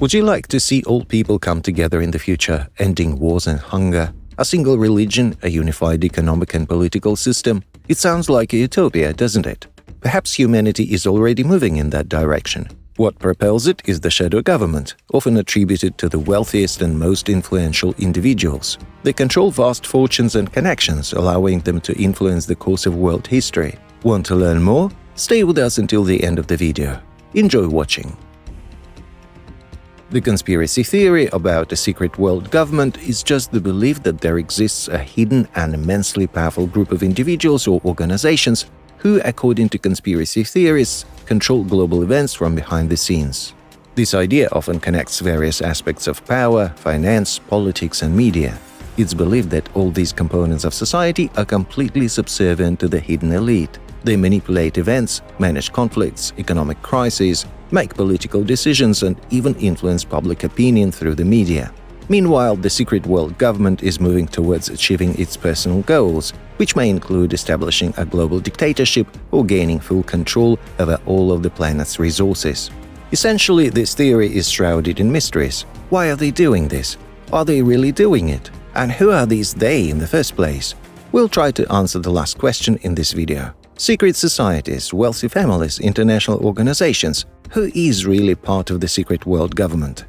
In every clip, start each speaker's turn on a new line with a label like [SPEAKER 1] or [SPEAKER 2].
[SPEAKER 1] Would you like to see all people come together in the future, ending wars and hunger? A single religion, a unified economic and political system? It sounds like a utopia, doesn't it? Perhaps humanity is already moving in that direction. What propels it is the shadow government, often attributed to the wealthiest and most influential individuals. They control vast fortunes and connections, allowing them to influence the course of world history. Want to learn more? Stay with us until the end of the video. Enjoy watching. The conspiracy theory about a secret world government is just the belief that there exists a hidden and immensely powerful group of individuals or organizations who, according to conspiracy theorists, control global events from behind the scenes. This idea often connects various aspects of power, finance, politics, and media. It's believed that all these components of society are completely subservient to the hidden elite. They manipulate events, manage conflicts, economic crises, make political decisions, and even influence public opinion through the media. Meanwhile, the secret world government is moving towards achieving its personal goals, which may include establishing a global dictatorship or gaining full control over all of the planet's resources. Essentially, this theory is shrouded in mysteries. Why are they doing this? Are they really doing it? And who are these they in the first place? We'll try to answer the last question in this video. Secret societies, wealthy families, international organizations. Who is really part of the secret world government?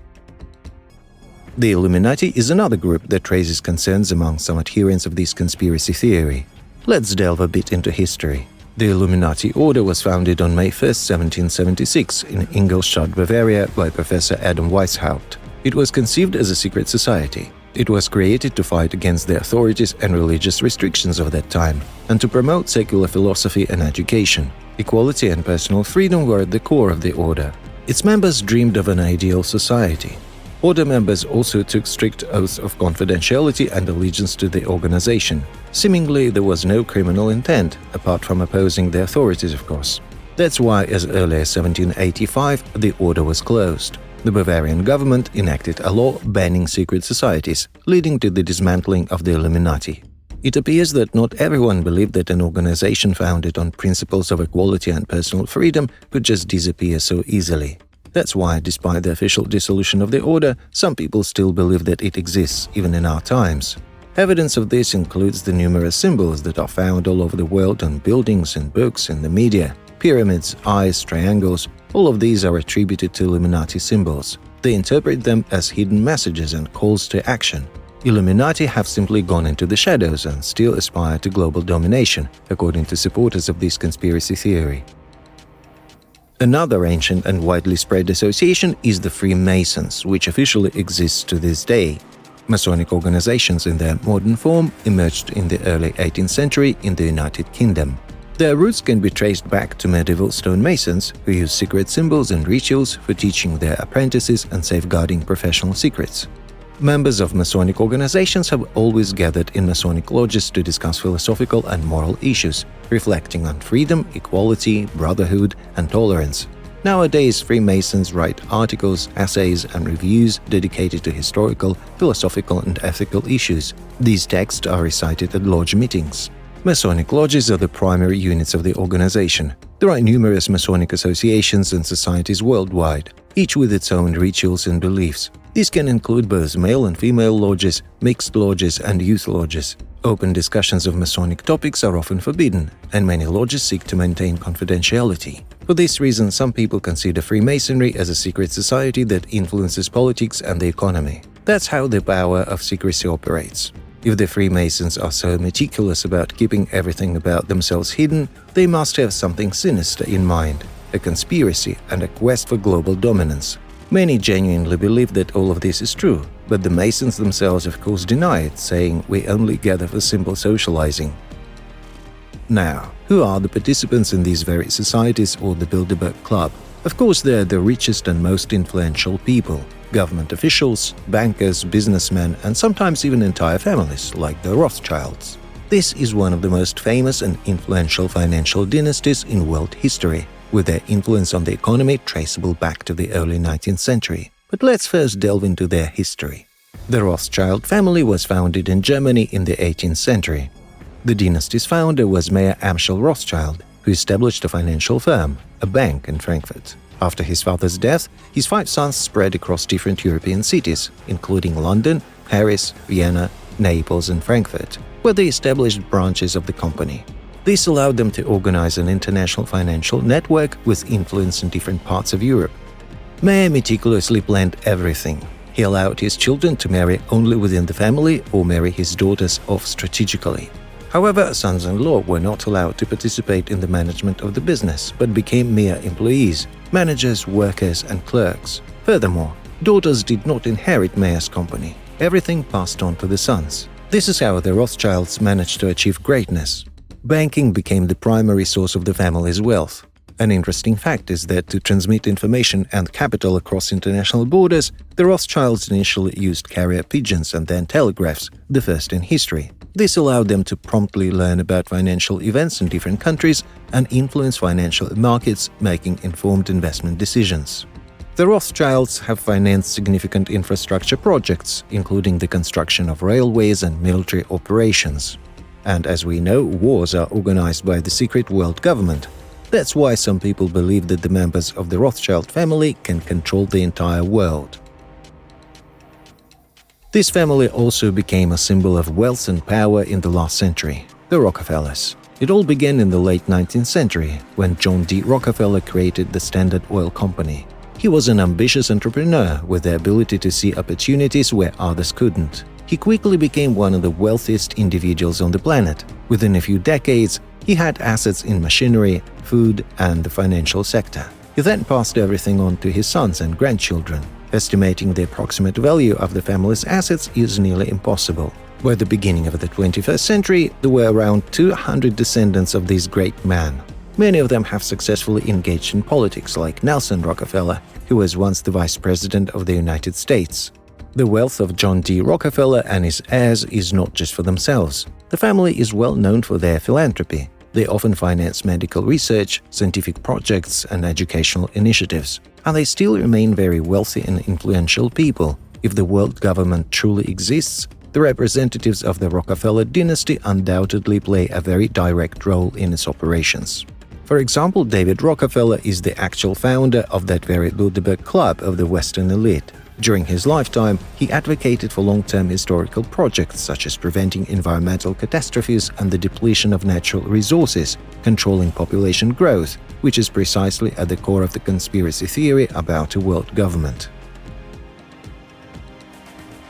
[SPEAKER 1] The Illuminati is another group that raises concerns among some adherents of this conspiracy theory. Let's delve a bit into history. The Illuminati order was founded on May 1, 1776, in Ingolstadt, Bavaria, by Professor Adam Weishaupt. It was conceived as a secret society. It was created to fight against the authorities and religious restrictions of that time, and to promote secular philosophy and education. Equality and personal freedom were at the core of the order. Its members dreamed of an ideal society. Order members also took strict oaths of confidentiality and allegiance to the organization. Seemingly, there was no criminal intent, apart from opposing the authorities, of course. That's why, as early as 1785, the order was closed. The Bavarian government enacted a law banning secret societies, leading to the dismantling of the Illuminati. It appears that not everyone believed that an organization founded on principles of equality and personal freedom could just disappear so easily. That's why, despite the official dissolution of the order, some people still believe that it exists, even in our times. Evidence of this includes the numerous symbols that are found all over the world on buildings, in books, in the media. Pyramids, eyes, triangles, all of these are attributed to Illuminati symbols. They interpret them as hidden messages and calls to action. Illuminati have simply gone into the shadows and still aspire to global domination, according to supporters of this conspiracy theory. Another ancient and widely spread association is the Freemasons, which officially exists to this day. Masonic organizations in their modern form emerged in the early 18th century in the United Kingdom. Their roots can be traced back to medieval stonemasons who used secret symbols and rituals for teaching their apprentices and safeguarding professional secrets. Members of Masonic organizations have always gathered in Masonic lodges to discuss philosophical and moral issues, reflecting on freedom, equality, brotherhood, and tolerance. Nowadays, Freemasons write articles, essays, and reviews dedicated to historical, philosophical, and ethical issues. These texts are recited at lodge meetings. Masonic lodges are the primary units of the organization. There are numerous Masonic associations and societies worldwide, each with its own rituals and beliefs. These can include both male and female lodges, mixed lodges, and youth lodges. Open discussions of Masonic topics are often forbidden, and many lodges seek to maintain confidentiality. For this reason, some people consider Freemasonry as a secret society that influences politics and the economy. That's how the power of secrecy operates. If the Freemasons are so meticulous about keeping everything about themselves hidden, they must have something sinister in mind, a conspiracy and a quest for global dominance. Many genuinely believe that all of this is true, but the Masons themselves of course deny it, saying we only gather for simple socializing. Now, who are the participants in these very societies or the Bilderberg Club? Of course, they're the richest and most influential people. Government officials, bankers, businessmen, and sometimes even entire families, like the Rothschilds. This is one of the most famous and influential financial dynasties in world history, with their influence on the economy traceable back to the early 19th century. But let's first delve into their history. The Rothschild family was founded in Germany in the 18th century. The dynasty's founder was Mayer Amschel Rothschild, who established a financial firm, a bank in Frankfurt. After his father's death, his 5 sons spread across different European cities, including London, Paris, Vienna, Naples, and Frankfurt, where they established branches of the company. This allowed them to organize an international financial network with influence in different parts of Europe. Mayer meticulously planned everything. He allowed his children to marry only within the family or marry his daughters off strategically. However, sons-in-law were not allowed to participate in the management of the business, but became mere employees, managers, workers, and clerks. Furthermore, daughters did not inherit Mayer's company. Everything passed on to the sons. This is how the Rothschilds managed to achieve greatness. Banking became the primary source of the family's wealth. An interesting fact is that to transmit information and capital across international borders, the Rothschilds initially used carrier pigeons and then telegraphs, the first in history. This allowed them to promptly learn about financial events in different countries and influence financial markets, making informed investment decisions. The Rothschilds have financed significant infrastructure projects, including the construction of railways and military operations. And as we know, wars are organized by the secret world government. That's why some people believe that the members of the Rothschild family can control the entire world. This family also became a symbol of wealth and power in the last century, the Rockefellers. It all began in the late 19th century, when John D. Rockefeller created the Standard Oil Company. He was an ambitious entrepreneur with the ability to see opportunities where others couldn't. He quickly became one of the wealthiest individuals on the planet. Within a few decades, he had assets in machinery, food, and the financial sector. He then passed everything on to his sons and grandchildren. Estimating the approximate value of the family's assets is nearly impossible. By the beginning of the 21st century, there were around 200 descendants of this great man. Many of them have successfully engaged in politics, like Nelson Rockefeller, who was once the Vice President of the United States. The wealth of John D. Rockefeller and his heirs is not just for themselves. The family is well known for their philanthropy. They often finance medical research, scientific projects, and educational initiatives. And they still remain very wealthy and influential people. If the world government truly exists, the representatives of the Rockefeller dynasty undoubtedly play a very direct role in its operations. For example, David Rockefeller is the actual founder of that very Bilderberg Club of the Western elite. During his lifetime, he advocated for long-term historical projects such as preventing environmental catastrophes and the depletion of natural resources, controlling population growth, which is precisely at the core of the conspiracy theory about a world government.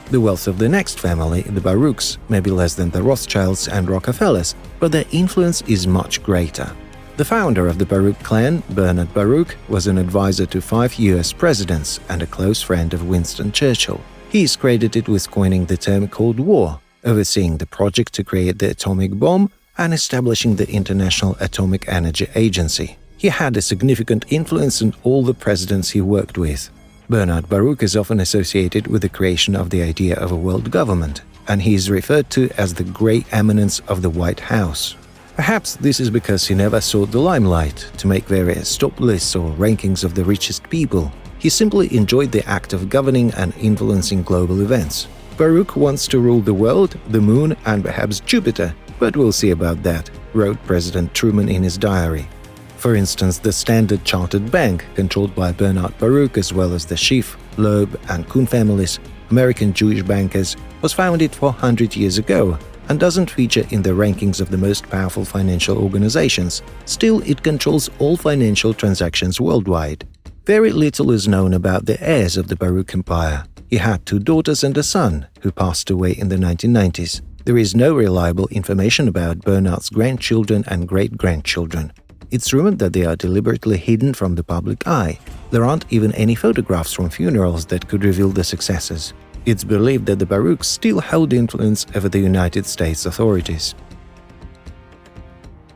[SPEAKER 1] The wealth of the next family, the Baruchs, may be less than the Rothschilds and Rockefellers, but their influence is much greater. The founder of the Baruch clan, Bernard Baruch, was an advisor to 5 US presidents and a close friend of Winston Churchill. He is credited with coining the term Cold War, overseeing the project to create the atomic bomb and establishing the International Atomic Energy Agency. He had a significant influence on all the presidents he worked with. Bernard Baruch is often associated with the creation of the idea of a world government, and he is referred to as the Grey Eminence of the White House. Perhaps this is because he never sought the limelight to make various top lists or rankings of the richest people. He simply enjoyed the act of governing and influencing global events. Baruch wants to rule the world, the moon, and perhaps Jupiter, but we'll see about that, wrote President Truman in his diary. For instance, the Standard Chartered Bank, controlled by Bernard Baruch as well as the Schiff, Loeb, and Kuhn families, American Jewish bankers, was founded 400 years ago and doesn't feature in the rankings of the most powerful financial organizations. Still, it controls all financial transactions worldwide. Very little is known about the heirs of the Baruch Empire. He had 2 daughters and a son, who passed away in the 1990s. There is no reliable information about Bernard's grandchildren and great-grandchildren. It's rumored that they are deliberately hidden from the public eye. There aren't even any photographs from funerals that could reveal the successors. It's believed that the Baruchs still held influence over the United States authorities.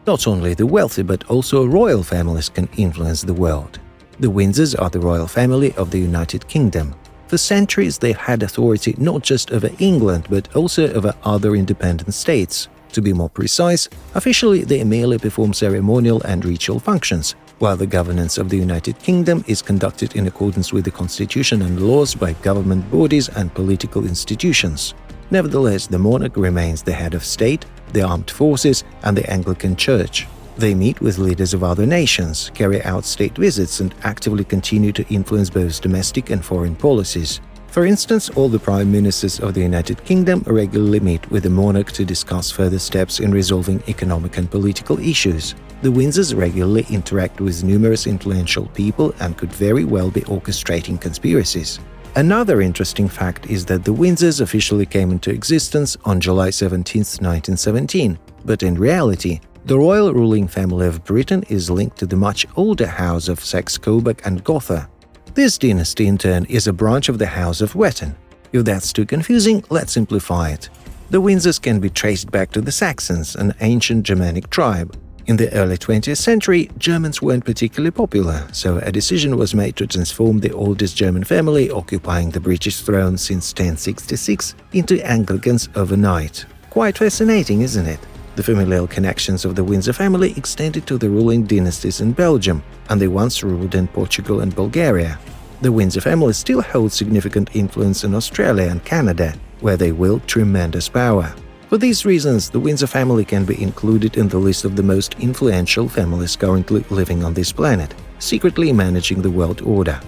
[SPEAKER 1] Not only the wealthy but also royal families can influence the world. The Windsors are the royal family of the United Kingdom. For centuries they've had authority not just over England but also over other independent states. To be more precise, officially they merely perform ceremonial and ritual functions, while the governance of the United Kingdom is conducted in accordance with the constitution and laws by government bodies and political institutions. Nevertheless, the monarch remains the head of state, the armed forces, and the Anglican Church. They meet with leaders of other nations, carry out state visits, and actively continue to influence both domestic and foreign policies. For instance, all the prime ministers of the United Kingdom regularly meet with the monarch to discuss further steps in resolving economic and political issues. The Windsors regularly interact with numerous influential people and could very well be orchestrating conspiracies. Another interesting fact is that the Windsors officially came into existence on July 17, 1917, but in reality, the royal ruling family of Britain is linked to the much older house of Saxe-Coburg and Gotha. This dynasty, in turn, is a branch of the House of Wettin. If that's too confusing, let's simplify it. The Windsors can be traced back to the Saxons, an ancient Germanic tribe. In the early 20th century, Germans weren't particularly popular, so a decision was made to transform the oldest German family occupying the British throne since 1066 into Anglicans overnight. Quite fascinating, isn't it? The familial connections of the Windsor family extended to the ruling dynasties in Belgium, and they once ruled in Portugal and Bulgaria. The Windsor family still holds significant influence in Australia and Canada, where they wield tremendous power. For these reasons, the Windsor family can be included in the list of the most influential families currently living on this planet, secretly managing the world order.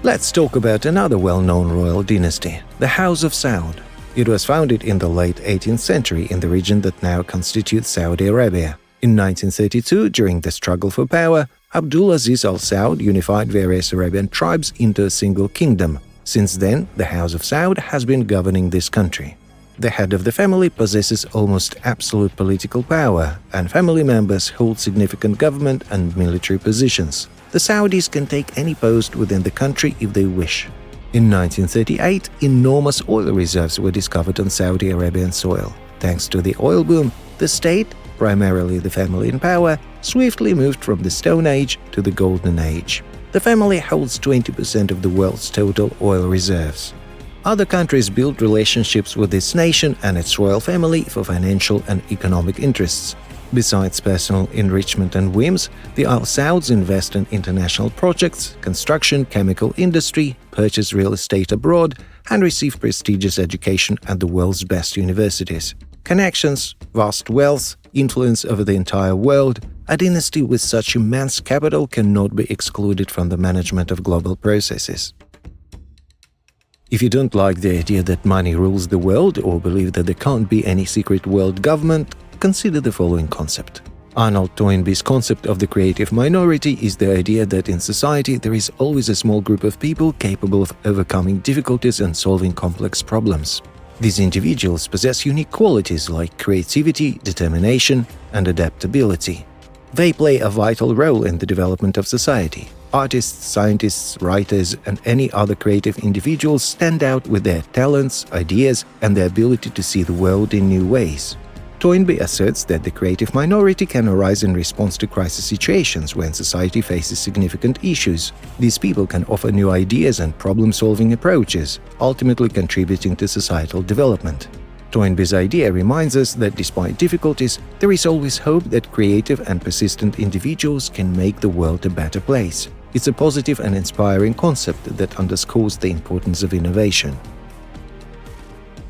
[SPEAKER 1] Let's talk about another well-known royal dynasty, the House of Saud. It was founded in the late 18th century in the region that now constitutes Saudi Arabia. In 1932, during the struggle for power, Abdulaziz Al Saud unified various Arabian tribes into a single kingdom. Since then, the House of Saud has been governing this country. The head of the family possesses almost absolute political power, and family members hold significant government and military positions. The Saudis can take any post within the country if they wish. In 1938, enormous oil reserves were discovered on Saudi Arabian soil. Thanks to the oil boom, the state, primarily the family in power, swiftly moved from the Stone Age to the Golden Age. The family holds 20% of the world's total oil reserves. Other countries build relationships with this nation and its royal family for financial and economic interests. Besides personal enrichment and whims, the Al Sauds invest in international projects, construction, chemical industry, purchase real estate abroad, and receive prestigious education at the world's best universities. Connections, vast wealth, influence over the entire world, a dynasty with such immense capital cannot be excluded from the management of global processes. If you don't like the idea that money rules the world or believe that there can't be any secret world government, consider the following concept. Arnold Toynbee's concept of the creative minority is the idea that in society there is always a small group of people capable of overcoming difficulties and solving complex problems. These individuals possess unique qualities like creativity, determination, and adaptability. They play a vital role in the development of society. Artists, scientists, writers, and any other creative individuals stand out with their talents, ideas, and the ability to see the world in new ways. Toynbee asserts that the creative minority can arise in response to crisis situations when society faces significant issues. These people can offer new ideas and problem-solving approaches, ultimately contributing to societal development. Toynbee's idea reminds us that despite difficulties, there is always hope that creative and persistent individuals can make the world a better place. It's a positive and inspiring concept that underscores the importance of innovation.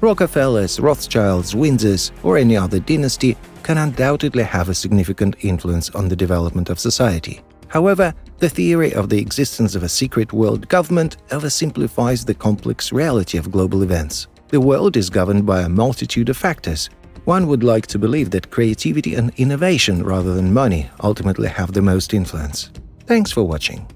[SPEAKER 1] Rockefellers, Rothschilds, Windsors, or any other dynasty can undoubtedly have a significant influence on the development of society. However, the theory of the existence of a secret world government oversimplifies the complex reality of global events. The world is governed by a multitude of factors. One would like to believe that creativity and innovation rather than money ultimately have the most influence. Thanks for watching.